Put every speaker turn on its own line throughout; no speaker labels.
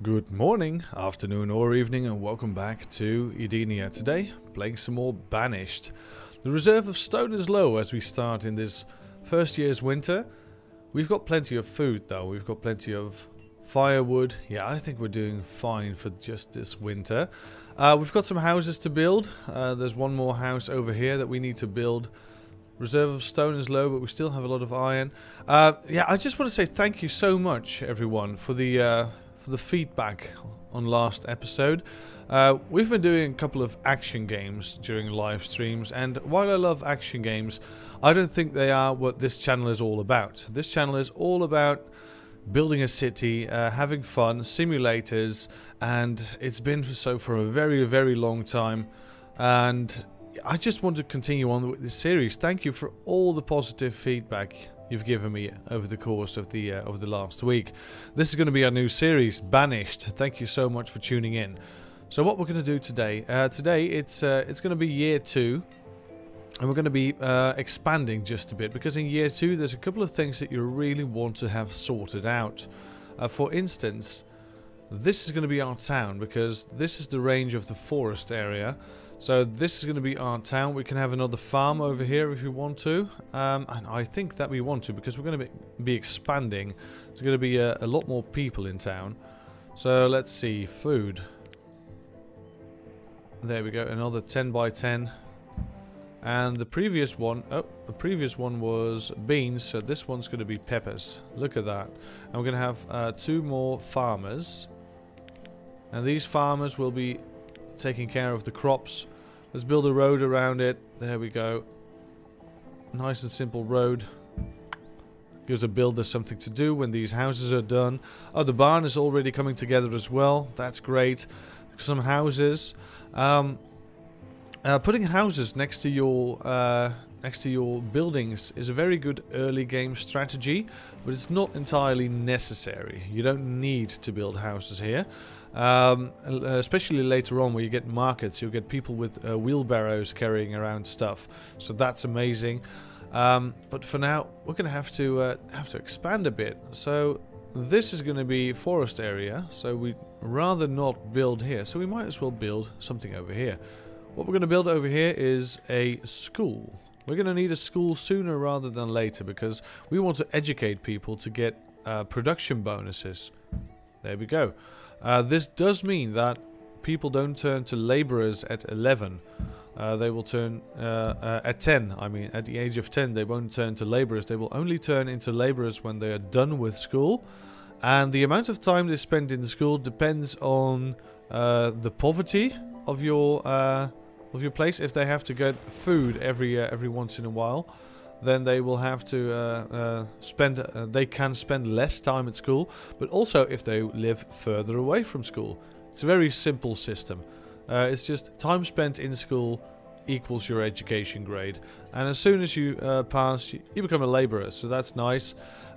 Good morning, afternoon or evening, and welcome back to Edenia. Today, playing some more Banished. The reserve of stone is low as we start in this first year's winter. We've got plenty of food though, we've got plenty of firewood. Yeah, I think we're doing fine for just this winter. We've got some houses to build. There's one more house over here that we need to build. Reserve of stone is low, but we still have a lot of iron. Yeah, I just want to say thank you so much, everyone, for the feedback on last episode. We've been doing a couple of action games during live streams, and while I love action games, I don't think they are what this channel is all about. This channel is all about building a city, having fun, simulators, and it's been so for a very, very long time. And I just want to continue on with this series. Thank you for all the positive feedback you've given me over the course of the last week. This is going to be our new series, Banished. Thank you so much for tuning in. So what we're going to do today, it's going to be year 2, and we're going to be expanding just a bit, because in year 2 there's a couple of things that you really want to have sorted out. For instance, this is going to be our town, because this is the range of the forest area. So this is going to be our town. We can have another farm over here if we want to. And I think that we want to, because we're going to be expanding. There's going to be a lot more people in town. So let's see. Food. There we go. Another 10 by 10. And the previous one... Oh, the previous one was beans. So this one's going to be peppers. Look at that. And we're going to have 2 more farmers. And these farmers will be taking care of the crops. Let's build a road around it. There we go. Nice and simple road. Gives a builder something to do when these houses are done. Oh, the barn is already coming together as well. That's great. Some houses. Putting houses next to your buildings is a very good early game strategy, but it's not entirely necessary. You don't need to build houses here. Especially later on where you get markets, you'll get people with wheelbarrows carrying around stuff, so that's amazing. But for now we're gonna have to expand a bit. So this is gonna be forest area, so we'd rather not build here, so we might as well build something over here. What we're gonna build over here is a school. We're gonna need a school sooner rather than later, because we want to educate people to get production bonuses. There we go. This does mean that people don't turn to laborers at 11. They will turn at 10. I mean, at the age of 10, they won't turn to laborers. They will only turn into laborers when they are done with school. And the amount of time they spend in school depends on the poverty of your place. If they have to get food every once in a while, then they will have to they can spend less time at school. But also if they live further away from school. It's a very simple system. It's just time spent in school equals your education grade. And as soon as you pass, you become a laborer. So that's nice.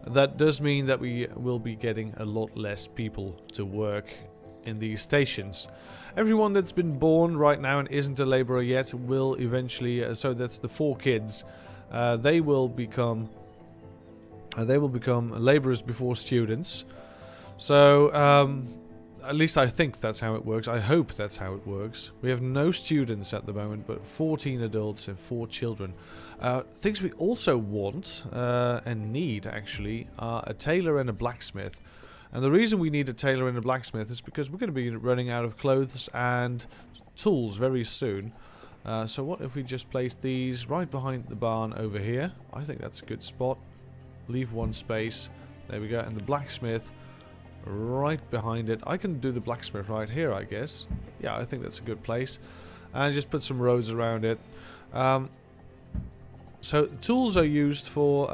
That does mean that we will be getting a lot less people to work in these stations. Everyone that's been born right now and isn't a laborer yet will eventually, so that's the 4 kids, they will become laborers before students. So at least I think that's how it works. I hope that's how it works. We have no students at the moment, but 14 adults and 4 children. Things we also want and need actually are a tailor and a blacksmith. And the reason we need a tailor and a blacksmith is because we're going to be running out of clothes and tools very soon. So what if we just place these right behind the barn over here? I think that's a good spot. Leave 1 space. There we go. And the blacksmith right behind it. I can do the blacksmith right here, I guess. Yeah, I think that's a good place. And just put some roads around it. So tools are used for,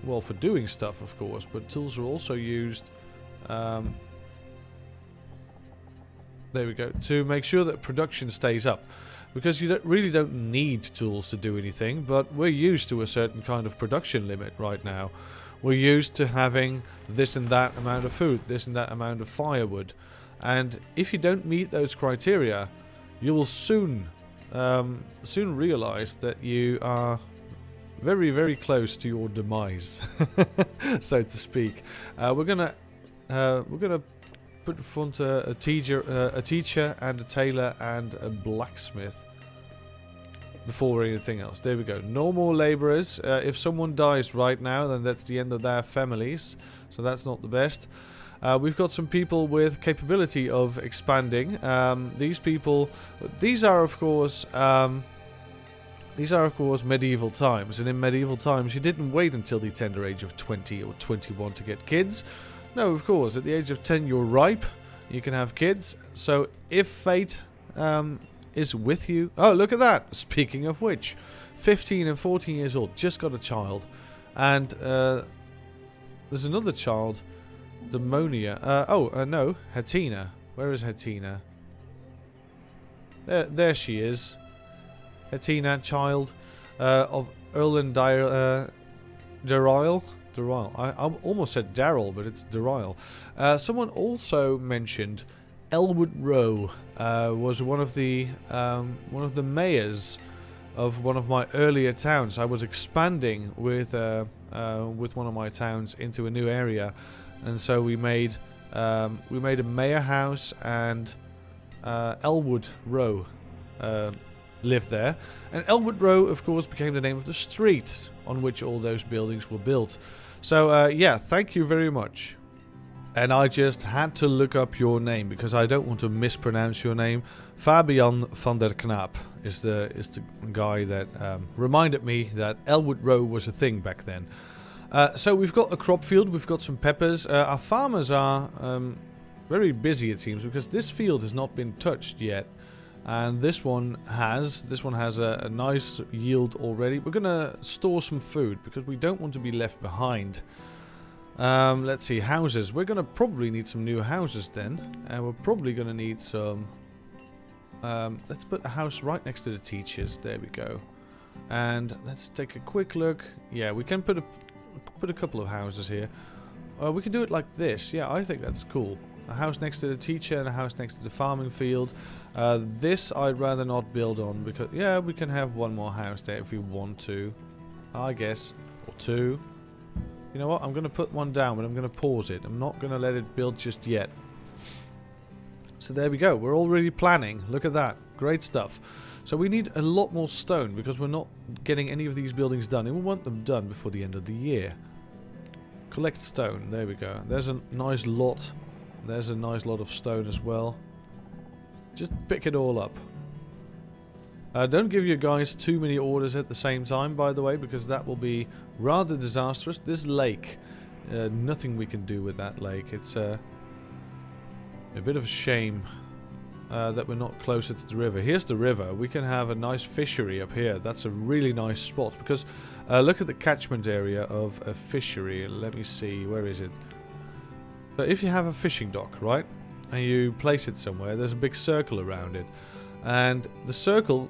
well, for doing stuff, of course. But tools are also used... there we go, to make sure that production stays up, because you really don't need tools to do anything, but we're used to a certain kind of production limit right now. We're used to having this and that amount of food, this and that amount of firewood, and if you don't meet those criteria, you will soon realize that you are very, very close to your demise, so to speak. We're gonna put in front a teacher and a tailor and a blacksmith before anything else. There we go. No more laborers. If someone dies right now, then that's the end of their families. So that's not the best. We've got some people with capability of expanding. These people, these are of course medieval times, and in medieval times you didn't wait until the tender age of 20 or 21 to get kids. No, of course, at the age of 10 you're ripe, you can have kids. So if fate is with you... Oh, look at that! Speaking of which, 15 and 14 years old, just got a child. And there's another child, Demonia. No, Hatina. Where is Hatina? There she is. Hatina, child of Erlen Daryl. I almost said Daryl, but it's Daryl. Someone also mentioned Elwood Row was one of the mayors of one of my earlier towns. I was expanding with one of my towns into a new area, and so we made a mayor house, and Elwood Row lived there. And Elwood Row, of course, became the name of the street on which all those buildings were built. So yeah, thank you very much. And I just had to look up your name because I don't want to mispronounce your name. Fabian van der Knaap is the guy that reminded me that Elwood Row was a thing back then. So we've got a crop field, we've got some peppers. Our farmers are very busy, it seems, because this field has not been touched yet. And this one has a nice yield already. We're gonna store some food because we don't want to be left behind. Let's see, houses. We're gonna probably need some new houses then, and we're probably gonna need some. Let's put a house right next to the teachers. There we go. And let's take a quick look. Yeah, we can put a couple of houses here. We can do it like this. Yeah, I think that's cool. A house next to the teacher and a house next to the farming field. This I'd rather not build on because, yeah, we can have one more house there if we want to, I guess, or two. You know what, I'm going to put one down, but I'm going to pause it. I'm not going to let it build just yet. So there we go, we're already planning. Look at that, great stuff. So we need a lot more stone because we're not getting any of these buildings done, and we want them done before the end of the year. Collect stone, there we go. There's a nice lot. There's a nice lot of stone as well. Just pick it all up. Don't give your guys too many orders at the same time, by the way, because that will be rather disastrous. This lake, nothing we can do with that lake. It's a bit of a shame that we're not closer to the river. Here's the river. We can have a nice fishery up here. That's a really nice spot because look at the catchment area of a fishery. Let me see, where is it? So if you have a fishing dock, right, and you place it somewhere, there's a big circle around it. And the circle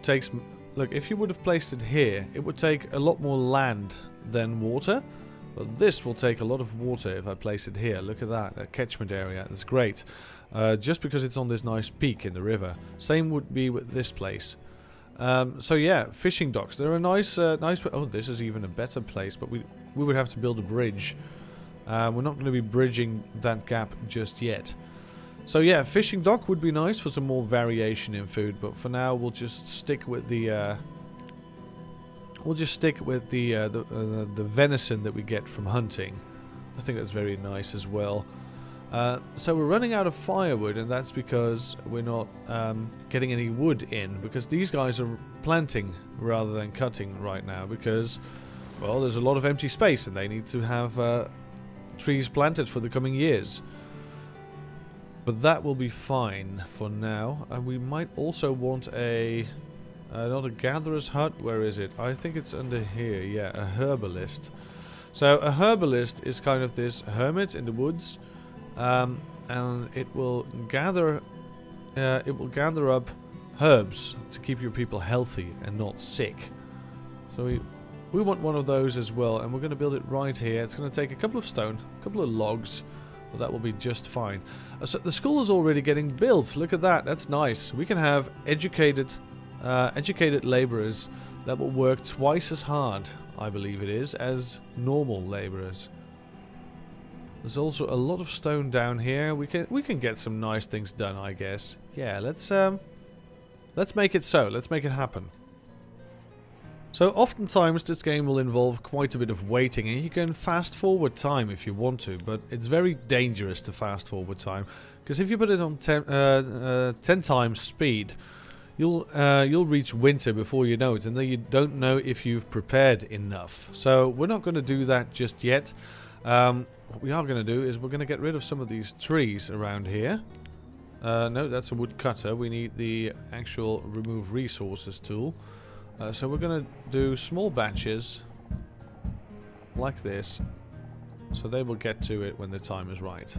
takes... Look, if you would have placed it here, it would take a lot more land than water. But this will take a lot of water if I place it here. Look at that catchment area. That's great. Just because it's on this nice peak in the river. Same would be with this place. So yeah, fishing docks. They're a nice... Oh, this is even a better place, but we would have to build a bridge. We're not going to be bridging that gap just yet. So yeah, fishing dock would be nice for some more variation in food, but for now we'll just stick with the the venison that we get from hunting. I think that's very nice as well. So we're running out of firewood, and that's because we're not getting any wood in, because these guys are planting rather than cutting right now, because, well, there's a lot of empty space and they need to have trees planted for the coming years. But that will be fine for now. And we might also want a... not a gatherer's hut. Where is it? I think it's under here. Yeah, a herbalist. So a herbalist is kind of this hermit in the woods. And it will gather up herbs to keep your people healthy and not sick. So we want one of those as well. And we're going to build it right here. It's going to take a couple of stone, a couple of logs. But that will be just fine. So the school is already getting built. Look at that. That's nice. We can have educated laborers that will work twice as hard, I believe it is, as normal laborers. There's also a lot of stone down here. We can get some nice things done, I guess. Yeah, let's make it so. Let's make it happen. So oftentimes this game will involve quite a bit of waiting, and you can fast forward time if you want to, but it's very dangerous to fast forward time, because if you put it on 10 times speed, you'll reach winter before you know it, and then you don't know if you've prepared enough. So we're not going to do that just yet. What we are going to do is we're going to get rid of some of these trees around here. No, that's a woodcutter. We need the actual remove resources tool. So we're going to do small batches like this, so they will get to it when the time is right.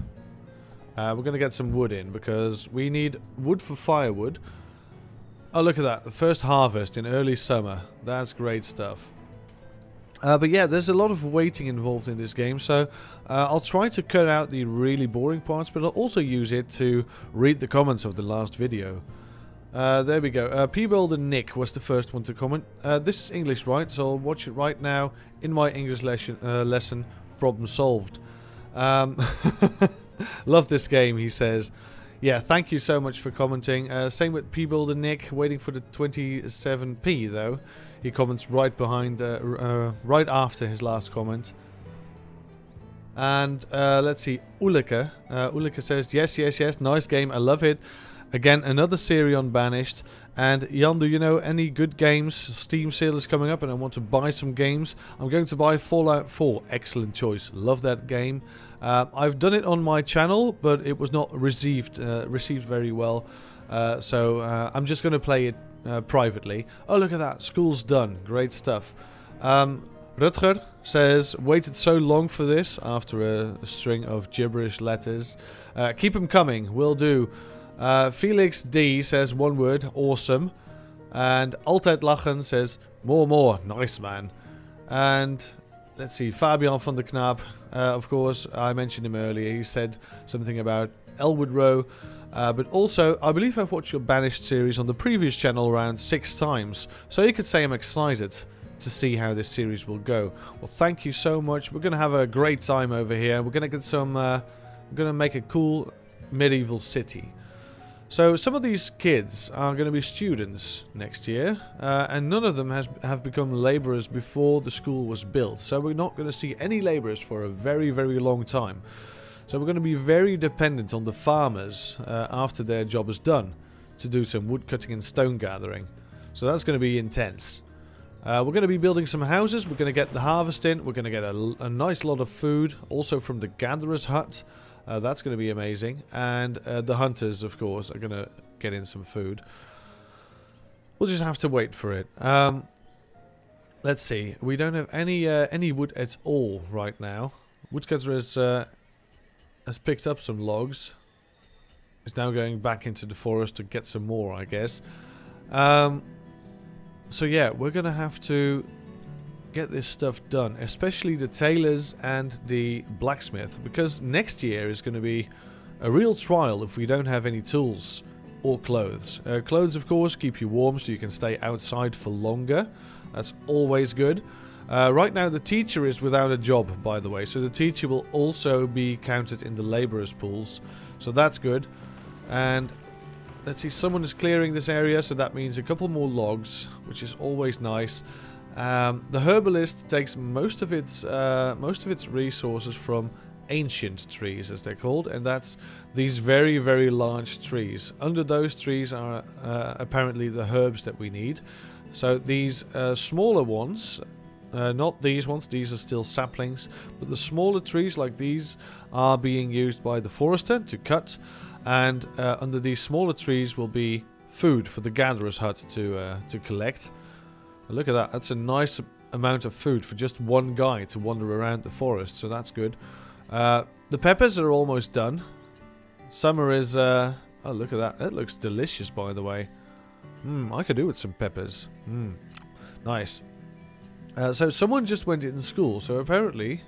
We're going to get some wood in because we need wood for firewood. Oh, look at that. The first harvest in early summer. That's great stuff. But yeah, there's a lot of waiting involved in this game, so I'll try to cut out the really boring parts, but I'll also use it to read the comments of the last video. There we go. Peebolder Nick was the first one to comment. This is English, right? So I'll watch it right now in my English lesson. Problem solved. Love this game, he says. Yeah, thank you so much for commenting. Same with Peebolder Nick, waiting for the 27p though. He comments right behind, right after his last comment. And let's see, Ulrike. Ulrike says, yes, nice game, I love it. Again, another series on Banished. And Jan, do you know any good games? Steam sale is coming up and I want to buy some games. I'm going to buy Fallout 4. Excellent choice. Love that game. I've done it on my channel, but it was not received very well. So I'm just going to play it privately. Oh, look at that. School's done. Great stuff. Rutger says, waited so long for this after a string of gibberish letters. Keep them coming. Will do. Felix D says one word, awesome. And Altijd Lachen says, more, nice man. And let's see, Fabian van der Knaap, of course, I mentioned him earlier. He said something about Elwood Row. But also, I believe I've watched your Banished series on the previous channel around 6 times. So you could say I'm excited to see how this series will go. Well, thank you so much. We're going to have a great time over here. We're going to get some, we're going to make a cool medieval city. So some of these kids are going to be students next year, and none of them have become laborers before the school was built. So we're not going to see any laborers for a very, very long time. So we're going to be very dependent on the farmers after their job is done to do some wood cutting and stone gathering. So that's going to be intense. We're going to be building some houses. We're going to get the harvest in. We're going to get a nice lot of food, also from the gatherer's hut. That's going to be amazing. And the hunters, of course, are going to get in some food. We'll just have to wait for it. Let's see. We don't have any wood at all right now. Woodcutter has picked up some logs. He's now going back into the forest to get some more, I guess. So yeah, we're going to have to get this stuff done, especially the tailors and the blacksmith, because next year is going to be a real trial if we don't have any tools or clothes. Clothes, of course, keep you warm so you can stay outside for longer. That's always good. Right now the teacher is without a job, by the way, so the teacher will also be counted in the laborers pools, so that's good. And let's see, someone is clearing this area, so that means a couple more logs, which is always nice. The herbalist takes most of its resources from ancient trees, as they're called, and that's these very, very large trees. Under those trees are apparently the herbs that we need. So these smaller ones, not these ones, these are still saplings, but the smaller trees like these are being used by the forester to cut, and under these smaller trees will be food for the gatherer's hut to collect. Look at that, that's a nice amount of food for just one guy to wander around the forest, so that's good. The peppers are almost done. Summer is, oh look at that, that looks delicious, by the way. I could do with some peppers. Nice. So someone just went in school, so apparently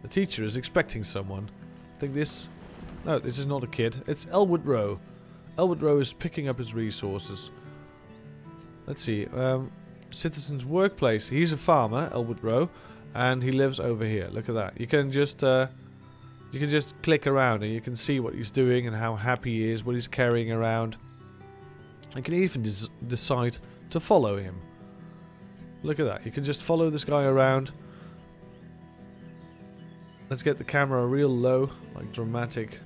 the teacher is expecting someone. I think this, no, this is not a kid, it's Elwood Row. Elwood Row is picking up his resources. Let's see, Citizen's Workplace. He's a farmer, Elwood Row, and he lives over here. Look at that. You can just You can just click around and you can see what he's doing and how happy he is, what he's carrying around. You can even decide to follow him. Look at that. You can just follow this guy around. Let's get the camera real low, like dramatic.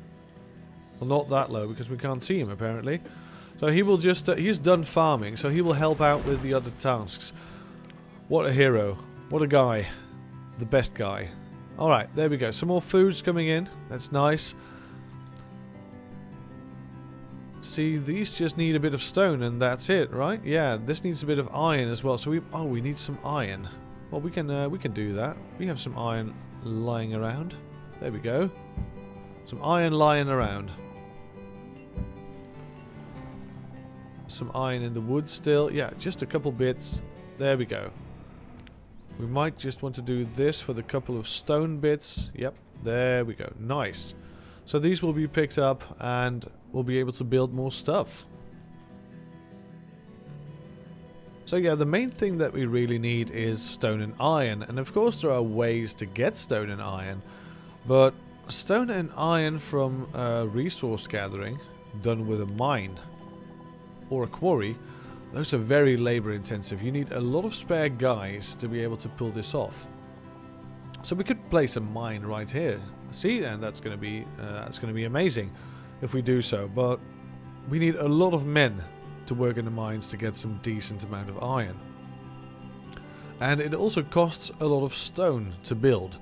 Well, not that low because we can't see him apparently. So he will just, he's done farming, so he will help out with the other tasks. What a hero. What a guy. The best guy. Alright, there we go. Some more food's coming in. That's nice. See, these just need a bit of stone and that's it, right? Yeah, this needs a bit of iron as well. So we need some iron. Well, we can do that. We have some iron lying around. There we go. Some iron lying around. Some iron in the wood still. Yeah, just a couple bits. There we go. We might just want to do this for the couple of stone bits. Yep, there we go. Nice. So these will be picked up and we'll be able to build more stuff. So yeah, the main thing that we really need is stone and iron. And of course there are ways to get stone and iron. But stone and iron from resource gathering done with a mine or a quarry, those are very labor intensive. You need a lot of spare guys to be able to pull this off. So we could place a mine right here. See, and that's going to be amazing if we do so. But we need a lot of men to work in the mines to get some decent amount of iron. And it also costs a lot of stone to build.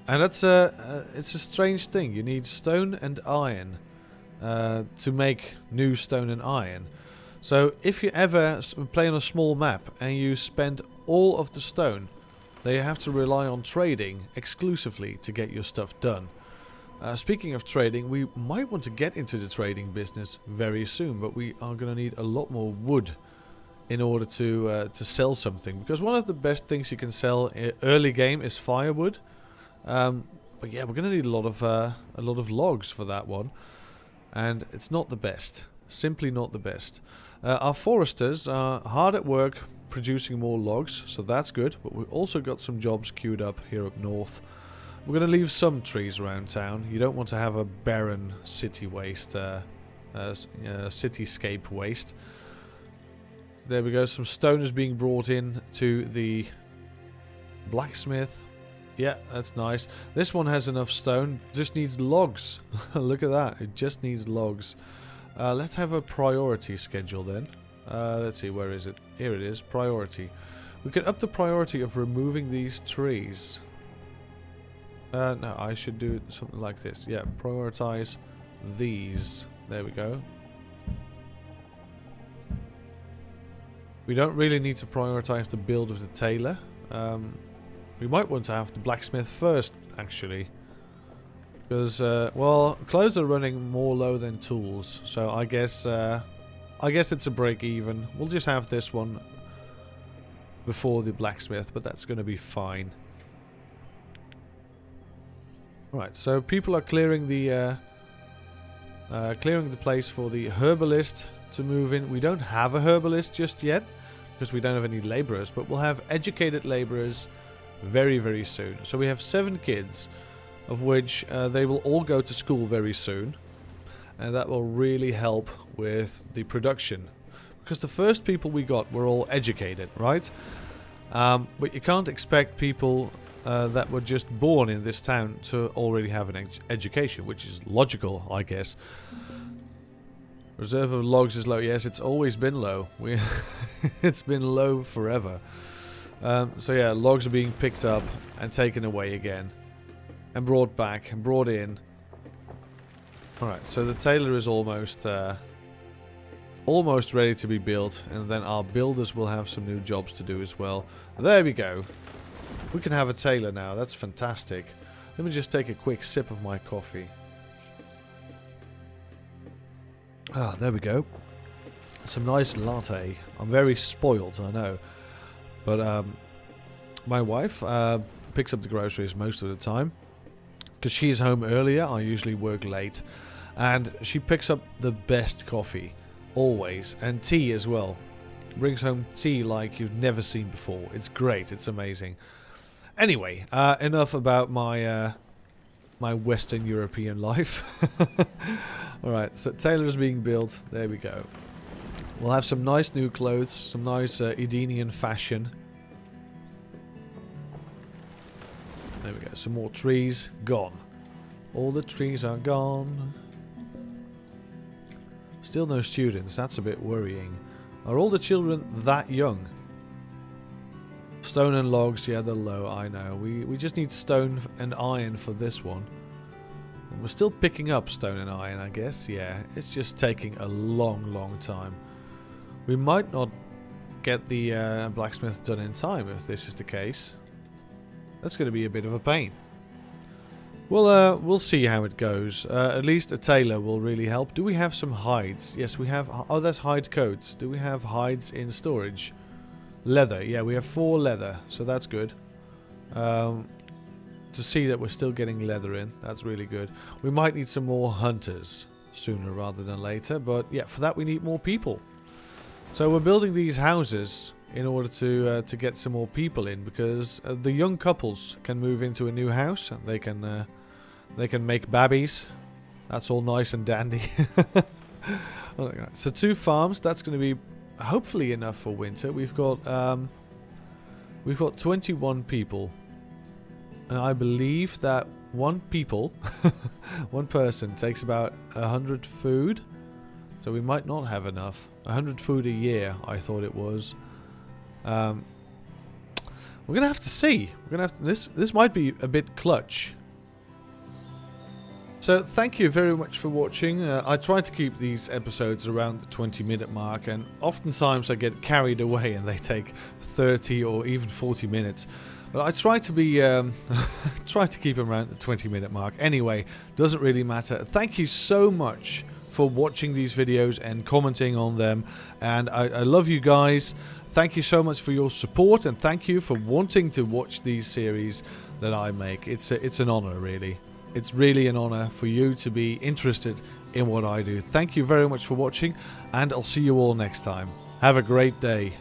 And that's it's a strange thing. You need stone and iron to make new stone and iron. So if you ever play on a small map and you spend all of the stone, then you have to rely on trading exclusively to get your stuff done. Speaking of trading, we might want to get into the trading business very soon, but we are going to need a lot more wood in order to sell something. Because one of the best things you can sell early game is firewood. But yeah, we're going to need a lot of logs for that one, and it's not the best. Simply not the best. Our foresters are hard at work producing more logs, so that's good. But we've also got some jobs queued up here up north. We're going to leave some trees around town. You don't want to have a barren city waste, cityscape waste. There we go. Some stone is being brought in to the blacksmith. Yeah, that's nice. This one has enough stone. Just needs logs. Look at that. It just needs logs. Let's have a priority schedule then. Let's see, where is it? Here it is, priority. We can up the priority of removing these trees. No, I should do something like this. Yeah, prioritize these. There we go. We don't really need to prioritize the build of the tailor. We might want to have the blacksmith first, actually. Because, well, clothes are running more low than tools, so I guess it's a break even. We'll just have this one before the blacksmith, but that's going to be fine. Right, so people are clearing the place for the herbalist to move in. We don't have a herbalist just yet because we don't have any laborers, but we'll have educated laborers very, very soon. So we have 7 kids, of which they will all go to school very soon, and that will really help with the production, because the first people we got were all educated, right? But you can't expect people that were just born in this town to already have an education, which is logical, I guess. Reserve of logs is low. Yes, it's always been low. It's been low forever. So yeah, logs are being picked up and taken away again. And brought back and brought in. Alright, so the tailor is almost ready to be built, and then our builders will have some new jobs to do as well. There we go. We can have a tailor now. That's fantastic. Let me just take a quick sip of my coffee. Ah, there we go. Some nice latte. I'm very spoiled, I know. But my wife picks up the groceries most of the time, because she's home earlier. I usually work late, and she picks up the best coffee always, and tea as well. Brings home tea like you've never seen before. It's great. It's amazing. Anyway, enough about my my Western European life. Alright, so tailor is being built. There we go. We'll have some nice new clothes, some nice Edenian fashion. There we go, some more trees. Gone. All the trees are gone. Still no students, that's a bit worrying. Are all the children that young? Stone and logs, yeah, they're low, I know. We just need stone and iron for this one. And we're still picking up stone and iron, I guess. Yeah, it's just taking a long time. We might not get the blacksmith done in time if this is the case. That's going to be a bit of a pain. We'll see how it goes. At least a tailor will really help. Do we have some hides? Yes, we have. Oh, that's hide coats. Do we have hides in storage? Leather. Yeah, we have 4 leather, so that's good. To see that we're still getting leather in, that's really good. We might need some more hunters sooner rather than later, but yeah, for that we need more people. So we're building these houses in order to get some more people in, because the young couples can move into a new house and they can make babies. That's all nice and dandy. So 2 farms. That's going to be hopefully enough for winter. We've got 21 people, and I believe that one person takes about 100 food. So we might not have enough. 100 food a year, I thought it was. We're gonna have to see. We're gonna have to, this might be a bit clutch. So thank you very much for watching. I try to keep these episodes around the 20-minute mark, and oftentimes I get carried away and they take 30 or even 40 minutes. But I try to be try to keep them around the 20-minute mark. Anyway, doesn't really matter. Thank you so much for watching these videos and commenting on them, and I love you guys. Thank you so much for your support, and thank you for wanting to watch these series that I make. It's an honor, really. It's really an honor for you to be interested in what I do. Thank you very much for watching, and I'll see you all next time. Have a great day.